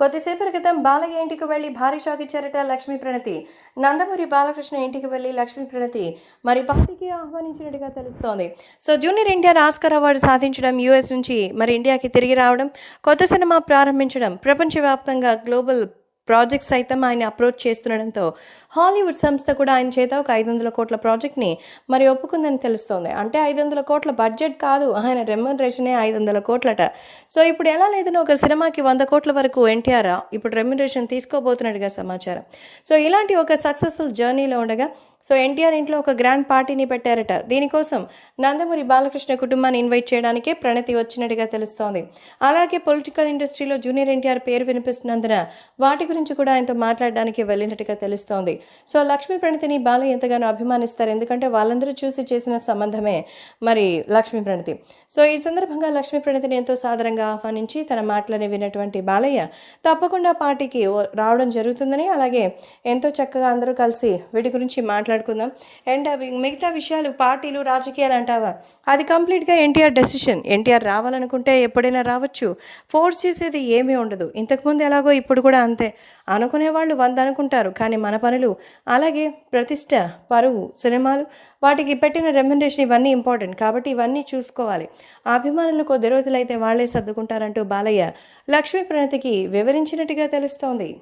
కొద్దిసేపటి క్రితం బాలయ్య ఇంటికి వెళ్లి భారీ షాక్ ఇచ్చారట లక్ష్మీ ప్రణతి. నందమూరి బాలకృష్ణ ఇంటికి వెళ్లి లక్ష్మీ ప్రణతి మరి పార్టీకి ఆహ్వానించినట్టుగా తెలుస్తోంది. So junior NTR Oscar award సాధించడం, యూఎస్ నుంచి మరి ఇండియాకి తిరిగి రావడం, కొత్త సినిమా ప్రారంభించడం, ప్రపంచవ్యాప్తంగా గ్లోబల్ ప్రాజెక్ట్స్ సైతం ఆయన అప్రోచ్ చేస్తుండడంతో హాలీవుడ్ సంస్థ కూడా ఆయన చేత ఒక 500 కోట్ల ప్రాజెక్ట్ని మరి ఒప్పుకుందని తెలుస్తోంది. అంటే 500 కోట్ల బడ్జెట్ కాదు, ఆయన రెమ్యునరేషనే 500 కోట్లట. సో ఇప్పుడు ఎలా లేదని ఒక సినిమాకి 100 కోట్ల వరకు ఎన్టీఆర్ ఇప్పుడు రెమ్యునరేషన్ తీసుకోబోతున్నట్టుగా సమాచారం. సో ఇలాంటి ఒక సక్సెస్ఫుల్ జర్నీలో ఉండగా సో ఎన్టీఆర్ ఇంట్లో ఒక గ్రాండ్ పార్టీని పెట్టారట. దీనికోసం నందమూరి బాలకృష్ణ కుటుంబాన్ని ఇన్వైట్ చేయడానికే ప్రణతి వచ్చినట్టుగా తెలుస్తోంది. అలాగే పొలిటికల్ ఇండస్ట్రీలో జూనియర్ ఎన్టీఆర్ పేరు వినిపిస్తున్నందున వాటి గురించి కూడా ఆయనతో మాట్లాడడానికి వెళ్ళినట్టుగా తెలుస్తోంది. సో లక్ష్మీ ప్రణతిని బాలయ్య ఎంతగానో అభిమానిస్తారు. ఎందుకంటే వాళ్ళందరూ చూసి చేసిన సంబంధమే మరి లక్ష్మీ ప్రణతి. సో ఈ సందర్భంగా లక్ష్మీ ప్రణతిని ఎంతో సాదరంగా ఆహ్వానించి తన మాటలని విన్నటువంటి బాలయ్య తప్పకుండా పార్టీకి రావడం జరుగుతుందని, అలాగే ఎంతో చక్కగా అందరూ కలిసి వీటి గురించి మాట్లాడుకుందాం. అండ్ అవి మిగతా విషయాలు పార్టీలు రాజకీయాలు అంటావా, అది కంప్లీట్గా ఎన్టీఆర్ డెసిషన్. ఎన్టీఆర్ రావాలనుకుంటే ఎప్పుడైనా రావచ్చు, ఫోర్స్ చేసేది ఏమీ ఉండదు. ఇంతకుముందు ఎలాగో ఇప్పుడు కూడా అంతే. అనుకునే వాళ్ళు 100 అనుకుంటారు, కానీ మన పనులు, అలాగే ప్రతిష్ట, పరువు, సినిమాలు, వాటికి పెట్టిన రెమ్యునరేషన్ ఇవన్నీ ఇంపార్టెంట్ కాబట్టి ఇవన్నీ చూసుకోవాలి. అభిమానులు కొద్ది రోజులైతే వాళ్లే సర్దుకుంటారంటూ బాలయ్య లక్ష్మీ ప్రణతికి వివరించినట్టుగా తెలుస్తోంది.